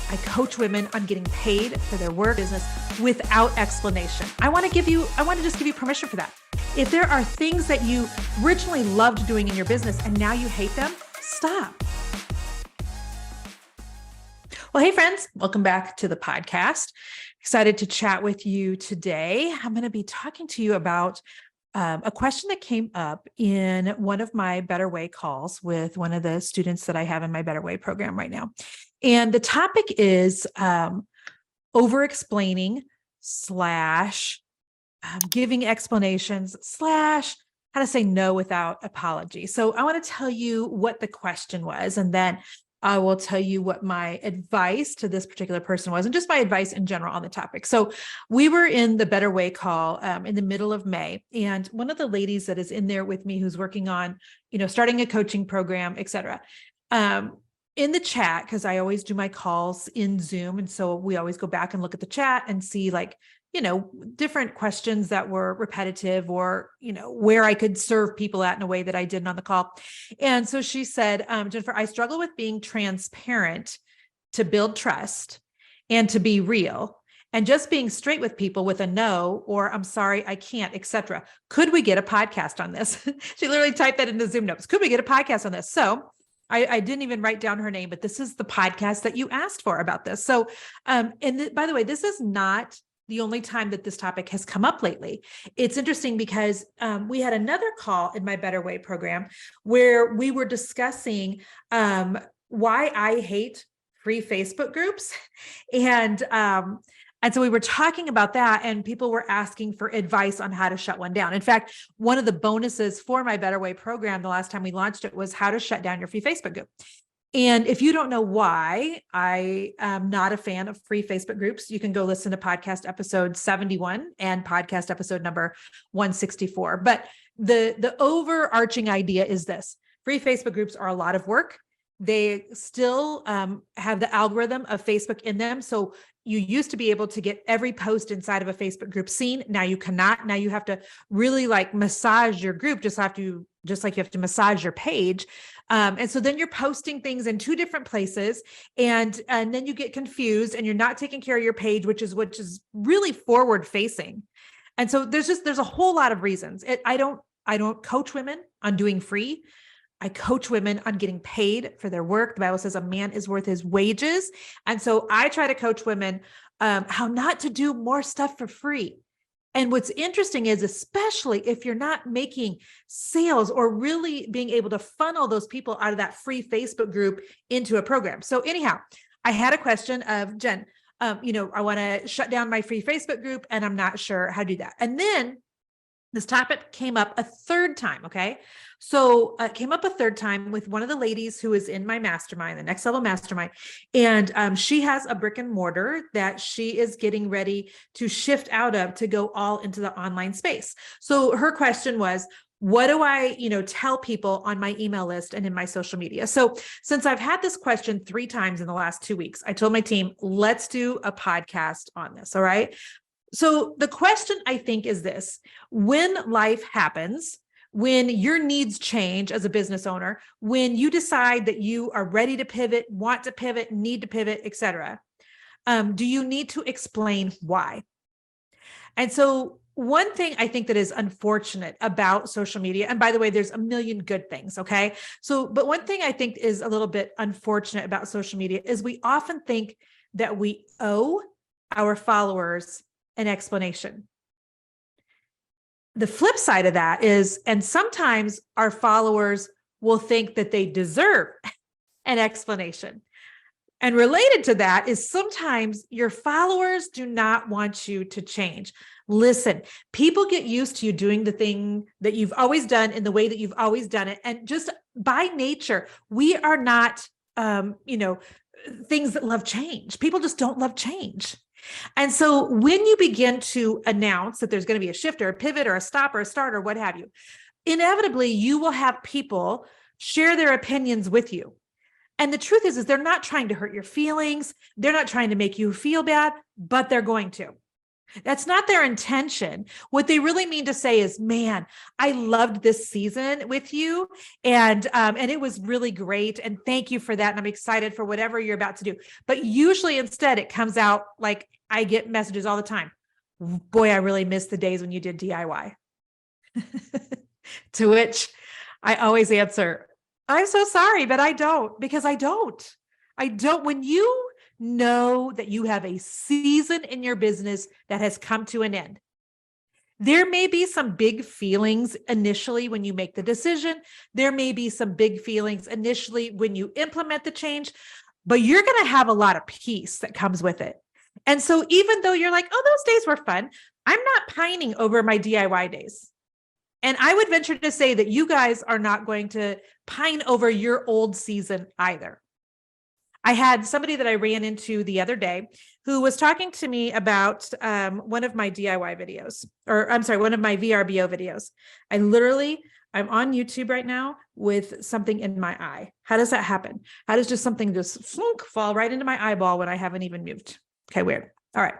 I coach women on getting paid for their work business without explanation. I want to just give you permission for that. If there are things that you originally loved doing in your business and now you hate them, stop. Well, hey friends, welcome back to the podcast. Excited to chat with you today. I'm going to be talking to you about a question that came up in one of my Better Way calls with one of the students that I have in my Better Way program right now. And the topic is over-explaining / giving explanations / how to say no without apology. So I want to tell you what the question was, and then I will tell you what my advice to this particular person was, and just my advice in general on the topic. So we were in the Better Way call in the middle of May, and one of the ladies that is in there with me, who's working on, starting a coaching program, et cetera, in the chat, because I always do my calls in Zoom, and so we always go back and look at the chat and see different questions that were repetitive, or, where I could serve people at in a way that I didn't on the call. And so she said, Jennifer, I struggle with being transparent to build trust and to be real, and just being straight with people with a no, or I'm sorry, I can't, etc. Could we get a podcast on this? She literally typed that into Zoom notes. Could we get a podcast on this? So I didn't even write down her name, but this is the podcast that you asked for about this. So, by the way, this is not the only time that this topic has come up lately. It's interesting because we had another call in my Better Way program where we were discussing why I hate free Facebook groups. And so we were talking about that, and people were asking for advice on how to shut one down. In fact, one of the bonuses for my Better Way program, the last time we launched it, was how to shut down your free Facebook group. And if you don't know why I am not a fan of free Facebook groups, you can go listen to podcast episode 71 and podcast episode number 164. But the overarching idea is this: free Facebook groups are a lot of work. They still have the algorithm of Facebook in them. So you used to be able to get every post inside of a Facebook group seen. Now you cannot. Now you have to really massage your group, just like you have to massage your page. And so then you're posting things in two different places, and then you get confused, and you're not taking care of your page, which is really forward facing. And so there's a whole lot of reasons. I don't coach women on doing free. I coach women on getting paid for their work. The Bible says a man is worth his wages. And so I try to coach women how not to do more stuff for free. And what's interesting is, especially if you're not making sales or really being able to funnel those people out of that free Facebook group into a program. So anyhow, I had a question of, Jen, I want to shut down my free Facebook group, and I'm not sure how to do that. And then this topic came up a third time. Okay. So it came up a third time with one of the ladies who is in my mastermind, the Next Level Mastermind. And she has a brick and mortar that she is getting ready to shift out of to go all into the online space. So her question was, what do I, tell people on my email list and in my social media? So since I've had this question 3 times in the last 2 weeks, I told my team, let's do a podcast on this. All right. So the question, I think, is this: when life happens, when your needs change as a business owner, when you decide that you are ready to pivot, want to pivot, need to pivot, et cetera, do you need to explain why? And so one thing I think that is unfortunate about social media, and by the way, there's a million good things, okay? But one thing I think is a little bit unfortunate about social media is we often think that we owe our followers an explanation. The flip side of that is, and sometimes our followers will think that they deserve an explanation. And related to that is, sometimes your followers do not want you to change. Listen, people get used to you doing the thing that you've always done in the way that you've always done it. And just by nature, we are not, things that love change. People just don't love change. And so when you begin to announce that there's going to be a shift or a pivot or a stop or a start or what have you, inevitably you will have people share their opinions with you. And the truth is they're not trying to hurt your feelings. They're not trying to make you feel bad, but they're going to. That's not their intention. What they really mean to say is, man, I loved this season with you. And it was really great. And thank you for that. And I'm excited for whatever you're about to do. But usually instead it comes out like I get messages all the time. Boy, I really miss the days when you did DIY. To which I always answer, I'm so sorry, but I don't, because I don't. When you know that you have a season in your business that has come to an end, there may be some big feelings initially when you make the decision. There may be some big feelings initially when you implement the change, but you're going to have a lot of peace that comes with it. And so even though you're like, oh, those days were fun, I'm not pining over my DIY days. And I would venture to say that you guys are not going to pine over your old season either. I had somebody that I ran into the other day who was talking to me about one of my DIY videos, or I'm sorry, one of my VRBO videos. I'm on YouTube right now with something in my eye. How does that happen? How does just something just flunk fall right into my eyeball when I haven't even moved? Okay, weird. All right.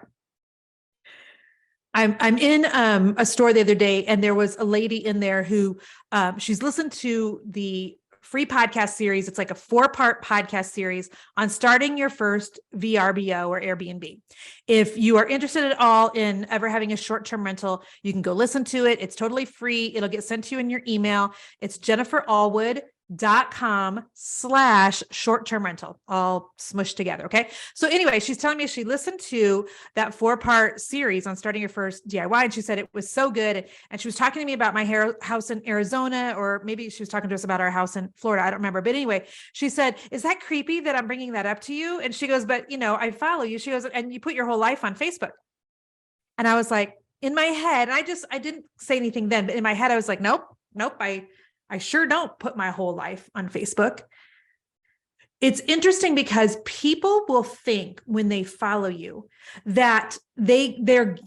I'm in a store the other day, and there was a lady in there who she's listened to the free podcast series. It's like a 4-part podcast series on starting your first VRBO or Airbnb. If you are interested at all in ever having a short-term rental, you can go listen to it. It's totally free. It'll get sent to you in your email. It's jenniferallwood.com/short-term rental, all smushed together. Okay. So anyway, she's telling me she listened to that 4-part series on starting your first DIY. And she said it was so good. And she was talking to me about my house in Arizona, or maybe she was talking to us about our house in Florida. I don't remember. But anyway, she said, is that creepy that I'm bringing that up to you? And she goes, but I follow you. She goes, and you put your whole life on Facebook. And I was like, in my head, I didn't say anything then, but in my head, I was like, nope. I sure don't put my whole life on Facebook. It's interesting because people will think when they follow you that they're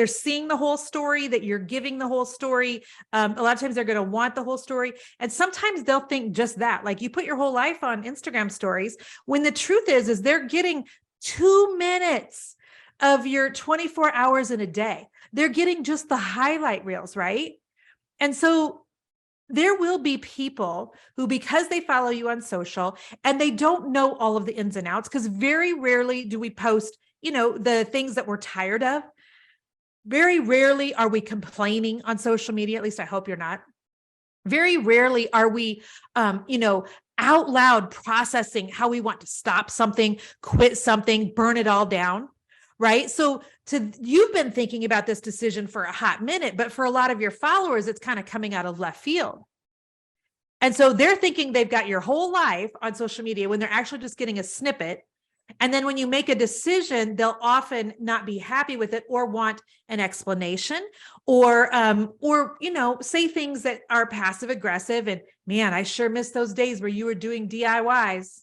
seeing the whole story, that you're giving the whole story. A lot of times they're going to want the whole story. And sometimes they'll think just that, like you put your whole life on Instagram stories, when the truth is they're getting 2 minutes of your 24 hours in a day. They're getting just the highlight reels, right? And so there will be people who, because they follow you on social and they don't know all of the ins and outs, because very rarely do we post, the things that we're tired of. Very rarely are we complaining on social media. At least I hope you're not. Very rarely are we, out loud processing how we want to stop something, quit something, burn it all down. Right. So you've been thinking about this decision for a hot minute, but for a lot of your followers, it's kind of coming out of left field. And so they're thinking they've got your whole life on social media when they're actually just getting a snippet. And then when you make a decision, they'll often not be happy with it or want an explanation or say things that are passive aggressive. And man, I sure miss those days where you were doing DIYs.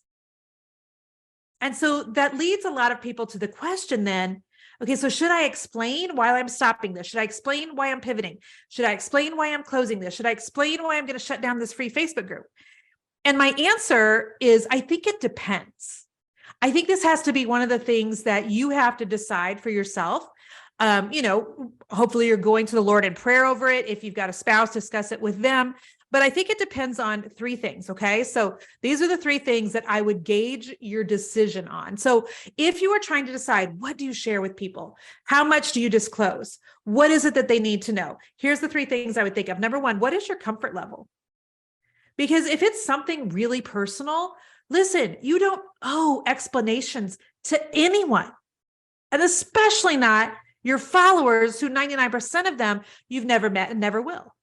And so that leads a lot of people to the question then, okay, so should I explain why I'm stopping this? Should I explain why I'm pivoting? Should I explain why I'm closing this? Should I explain why I'm going to shut down this free Facebook group? And my answer is, I think it depends. I think this has to be one of the things that you have to decide for yourself. Hopefully you're going to the Lord in prayer over it. If you've got a spouse, discuss it with them. But I think it depends on 3 things. Okay. So these are the 3 things that I would gauge your decision on. So if you are trying to decide, what do you share with people? How much do you disclose? What is it that they need to know? Here's the 3 things I would think of. Number 1, what is your comfort level? Because if it's something really personal, listen, you don't owe explanations to anyone, and especially not your followers, who 99% of them you've never met and never will.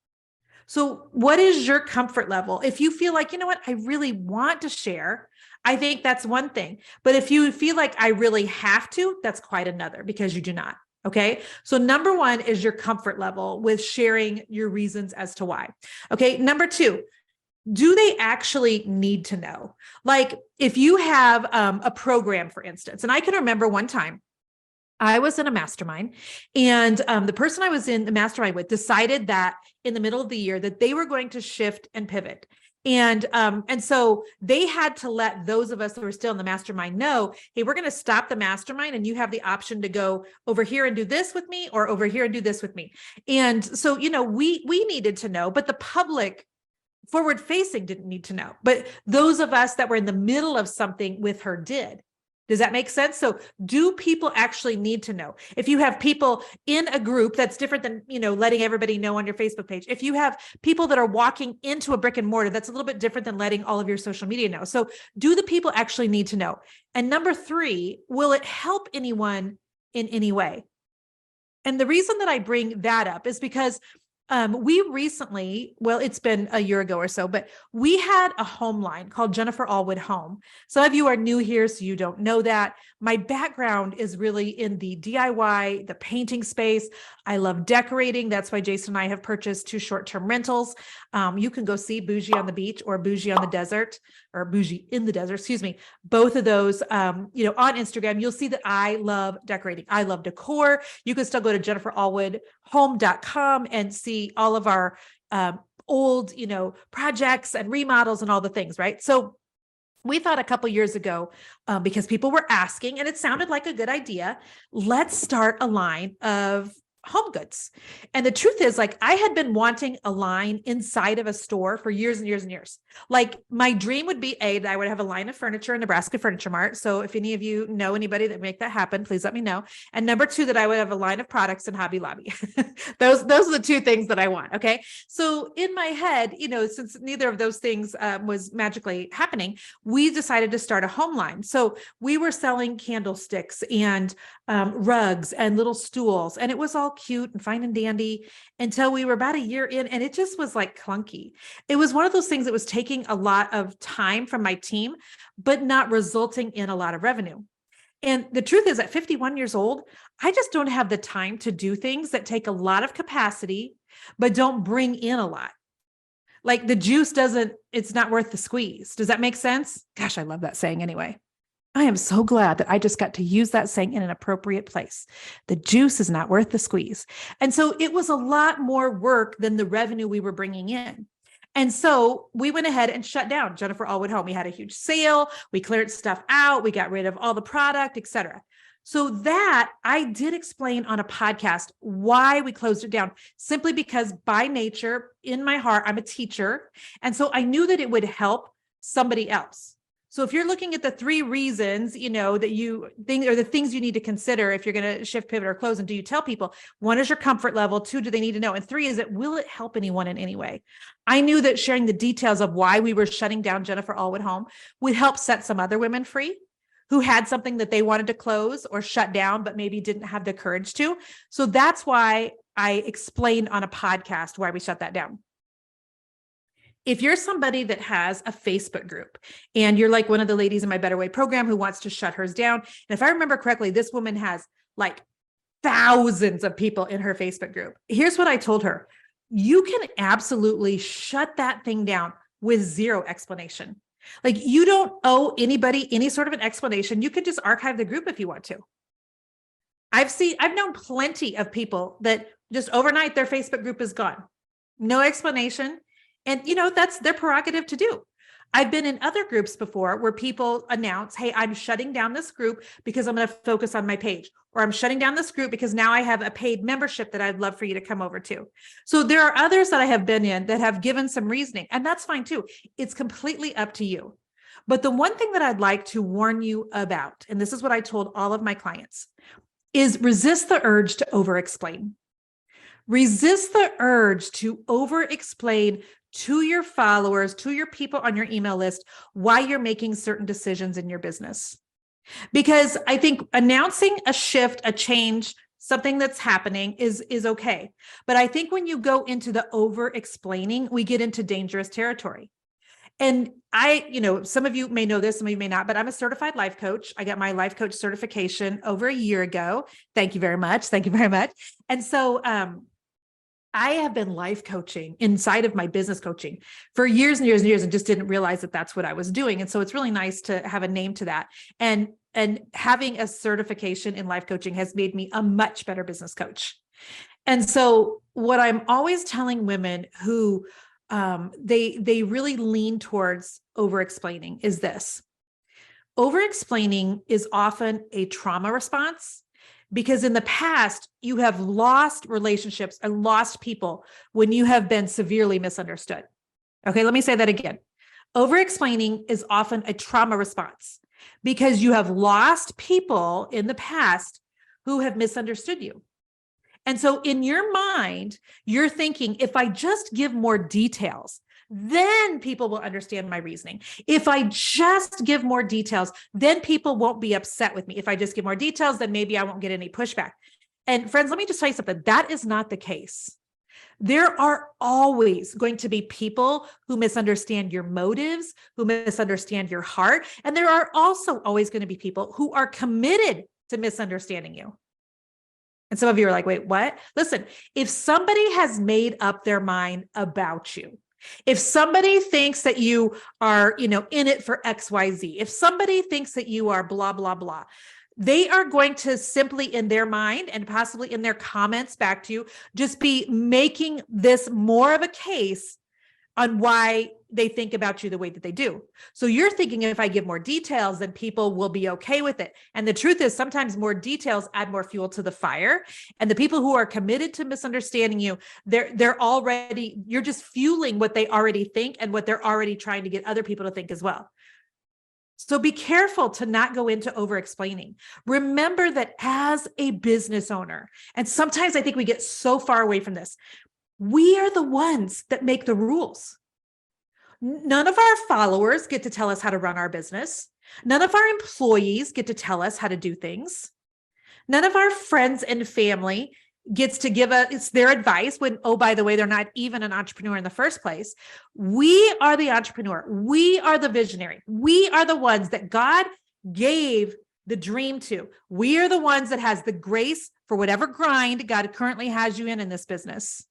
So what is your comfort level? If you feel like, I really want to share, I think that's one thing. But if you feel like I really have to, that's quite another, because you do not. Okay. So number 1 is your comfort level with sharing your reasons as to why. Okay. Number 2, do they actually need to know? Like if you have a program, for instance, and I can remember one time, I was in a mastermind, and the person I was in the mastermind with decided that in the middle of the year that they were going to shift and pivot. And so they had to let those of us who were still in the mastermind know, hey, we're going to stop the mastermind and you have the option to go over here and do this with me or over here and do this with me. And so, we needed to know, but the public forward facing didn't need to know. But those of us that were in the middle of something with her did. Does that make sense? So do people actually need to know? If you have people in a group that's different than, letting everybody know on your Facebook page. If you have people that are walking into a brick and mortar, that's a little bit different than letting all of your social media know. So do the people actually need to know? And number 3, will it help anyone in any way? And the reason that I bring that up is because we recently, well, it's been a year ago or so, but we had a home line called Jennifer Allwood Home. Some of you are new here, so you don't know that. My background is really in the DIY, the painting space. I love decorating. That's why Jason and I have purchased 2 short-term rentals. You can go see Bougie on the Beach or Bougie on the Desert, or Bougie in the Desert, excuse me. Both of those, on Instagram, you'll see that I love decorating. I love decor. You can still go to jenniferallwoodhome.com and see all of our old, projects and remodels and all the things, right? So we thought a couple years ago, because people were asking, and it sounded like a good idea, let's start a line of home goods. And the truth is, I had been wanting a line inside of a store for years and years and years. My dream would be that I would have a line of furniture in Nebraska Furniture Mart. So if any of you know anybody that make that happen, please let me know. And number 2, that I would have a line of products in Hobby Lobby. those are the 2 things that I want. Okay. So in my head, since neither of those things was magically happening, we decided to start a home line. So we were selling candlesticks and rugs and little stools, and it was all cute and fine and dandy until we were about a year in, and it just was clunky. It was one of those things that was taking a lot of time from my team, but not resulting in a lot of revenue. And the truth is, at 51 years old, I just don't have the time to do things that take a lot of capacity, but don't bring in a lot. The juice it's not worth the squeeze. Does that make sense? Gosh, I love that saying anyway. I am so glad that I just got to use that saying in an appropriate place. The juice is not worth the squeeze. And so it was a lot more work than the revenue we were bringing in. And so we went ahead and shut down Jennifer Allwood Home. We had a huge sale. We cleared stuff out. We got rid of all the product, etc. So that I did explain on a podcast why we closed it down, simply because by nature, in my heart, I'm a teacher. And so I knew that it would help somebody else. So if you're looking at the 3 reasons, that you think are the things you need to consider if you're going to shift, pivot, or close, and do you tell people? 1 is your comfort level. 2, do they need to know? And 3 is will it help anyone in any way? I knew that sharing the details of why we were shutting down Jennifer Allwood Home would help set some other women free who had something that they wanted to close or shut down, but maybe didn't have the courage to. So that's why I explained on a podcast why we shut that down. If you're somebody that has a Facebook group and you're like one of the ladies in my Better Way program who wants to shut hers down, and if I remember correctly, this woman has thousands of people in her Facebook group. Here's what I told her. You can absolutely shut that thing down with 0 explanation. You don't owe anybody any sort of an explanation. You could just archive the group if you want to. I've known plenty of people that just overnight their Facebook group is gone. No explanation. And, that's their prerogative to do. I've been in other groups before where people announce, hey, I'm shutting down this group because I'm going to focus on my page, or I'm shutting down this group because now I have a paid membership that I'd love for you to come over to. So there are others that I have been in that have given some reasoning, and that's fine too. It's completely up to you. But the one thing that I'd like to warn you about, and this is what I told all of my clients, is resist the urge to over-explain. Resist the urge to over-explain to your followers, to your people on your email list, why you're making certain decisions in your business. Because I think announcing a shift, a change, something that's happening is okay. But I think when you go into the over-explaining, we get into dangerous territory. And some of you may know this, some of you may not, but I'm a certified life coach. I got my life coach certification over a year ago. Thank you very much. Thank you very much. And so, I have been life coaching inside of my business coaching for years and years and years, and just didn't realize that that's what I was doing. And so it's really nice to have a name to that. And having a certification in life coaching has made me a much better business coach. And so what I'm always telling women who they really lean towards over-explaining is this. Over-explaining is often a trauma response because in the past, you have lost relationships and lost people when you have been severely misunderstood. Okay, let me say that again. Over-explaining is often a trauma response because you have lost people in the past who have misunderstood you. And so in your mind, you're thinking, if I just give more details, then people will understand my reasoning. If I just give more details, then people won't be upset with me. If I just give more details, then maybe I won't get any pushback. And friends, let me just tell you something. That is not the case. There are always going to be people who misunderstand your motives, who misunderstand your heart. And there are also always going to be people who are committed to misunderstanding you. And some of you are like, wait, what? Listen, if somebody has made up their mind about you, if somebody thinks that you are, in it for XYZ, if somebody thinks that you are blah, blah, blah, they are going to simply in their mind and possibly in their comments back to you, just be making this more of a case on why they think about you the way that they do. So you're thinking if I give more details, then people will be okay with it. And the truth is sometimes more details add more fuel to the fire. And the people who are committed to misunderstanding you, you're just fueling what they already think and what they're already trying to get other people to think as well. So be careful to not go into over-explaining. Remember that as a business owner, and sometimes I think we get so far away from this, we are the ones that make the rules. None of our followers get to tell us how to run our business. None of our employees get to tell us how to do things. None of our friends and family gets to give us their advice when, oh, by the way, they're not even an entrepreneur in the first place. We are the entrepreneur. We are the visionary. We are the ones that God gave the dream to. We are the ones that has the grace for whatever grind God currently has you in this business.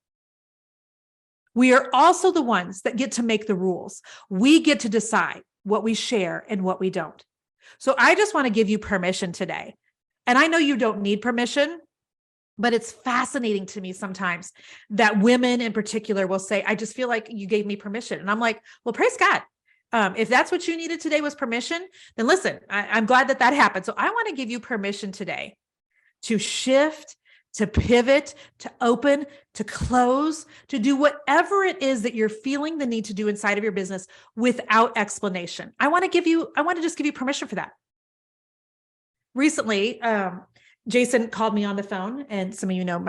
We are also the ones that get to make the rules. We get to decide what we share and what we don't. So I just want to give you permission today. And I know you don't need permission, but it's fascinating to me sometimes that women in particular will say, I just feel like you gave me permission. And I'm like, well, praise God. If that's what you needed today was permission, then listen, I'm glad that happened. So I want to give you permission today to shift, to pivot, to open, to close, to do whatever it is that you're feeling the need to do inside of your business without explanation. I want to just give you permission for that. Recently, Jason called me on the phone, and some of you know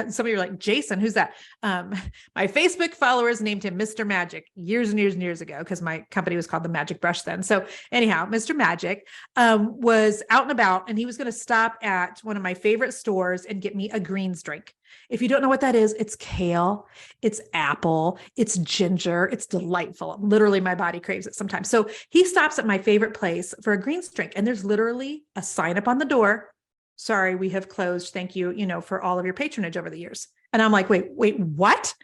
some of you are like, Jason, who's that? My Facebook followers named him Mr. Magic years and years and years ago because my company was called the Magic Brush then. So anyhow, Mr. Magic was out and about, and he was going to stop at one of my favorite stores and get me a greens drink. If you don't know what that is, it's kale, it's apple, it's ginger, it's delightful. Literally, my body craves it sometimes. So he stops at my favorite place for a greens drink, and there's literally a sign up on the door. Sorry, we have closed. Thank you, for all of your patronage over the years. And I'm like, wait, what?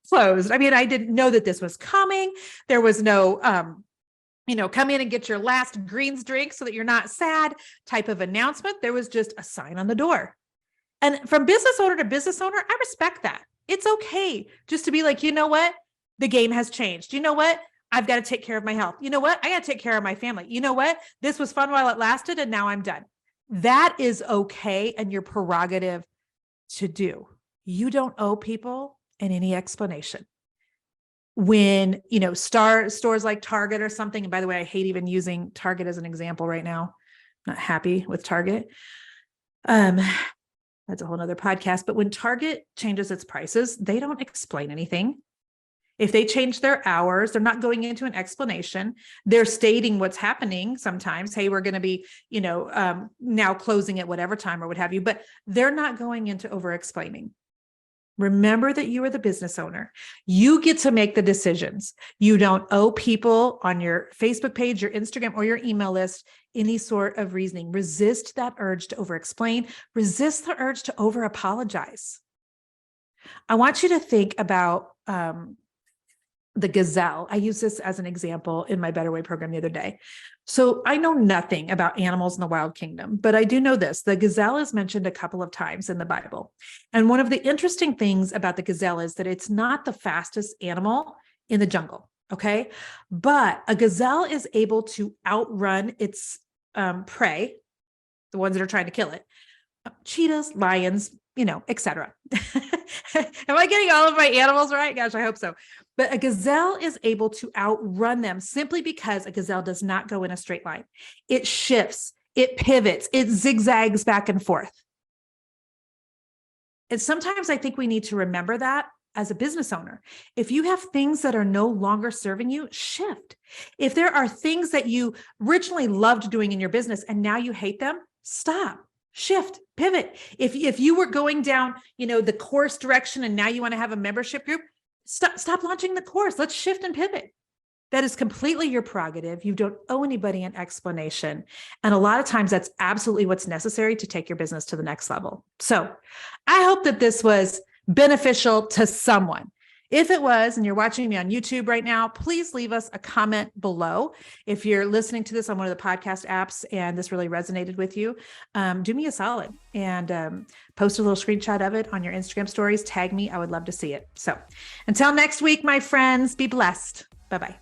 Closed. I mean, I didn't know that this was coming. There was no, come in and get your last greens drink so that you're not sad type of announcement. There was just a sign on the door. And from business owner to business owner, I respect that. It's okay just to be like, you know what? The game has changed. You know what? I've got to take care of my health. You know what? I got to take care of my family. You know what? This was fun while it lasted, and now I'm done. That is okay and your prerogative to do. You don't owe people any explanation. When, stores like Target or something, and by the way, I hate even using Target as an example right now. I'm not happy with Target. That's a whole nother podcast. But when Target changes its prices, they don't explain anything. If they change their hours, they're not going into an explanation. They're stating what's happening sometimes. Hey, we're going to be, now closing at whatever time or what have you, but they're not going into over-explaining. Remember that you are the business owner. You get to make the decisions. You don't owe people on your Facebook page, your Instagram, or your email list any sort of reasoning. Resist that urge to over-explain. Resist the urge to over-apologize. I want you to think about the gazelle. I use this as an example in my Better Way program the other day. So I know nothing about animals in the wild kingdom, but I do know this. The gazelle is mentioned a couple of times in the Bible. And one of the interesting things about the gazelle is that it's not the fastest animal in the jungle. Okay. But a gazelle is able to outrun its prey, the ones that are trying to kill it, cheetahs, lions, etc. Am I getting all of my animals right? Gosh, I hope so. But a gazelle is able to outrun them simply because a gazelle does not go in a straight line. It shifts, it pivots, it zigzags back and forth. And sometimes I think we need to remember that as a business owner. If you have things that are no longer serving you, shift. If there are things that you originally loved doing in your business and now you hate them, stop. Shift, pivot. If you were going down, the course direction and now you want to have a membership group, stop launching the course. Let's shift and pivot. That is completely your prerogative. You don't owe anybody an explanation. And a lot of times that's absolutely what's necessary to take your business to the next level. So I hope that this was beneficial to someone. If it was, and you're watching me on YouTube right now, please leave us a comment below. If you're listening to this on one of the podcast apps and this really resonated with you, do me a solid and post a little screenshot of it on your Instagram stories. Tag me. I would love to see it. So until next week, my friends, be blessed. Bye-bye.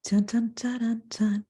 Dun, dun, dun, dun, dun.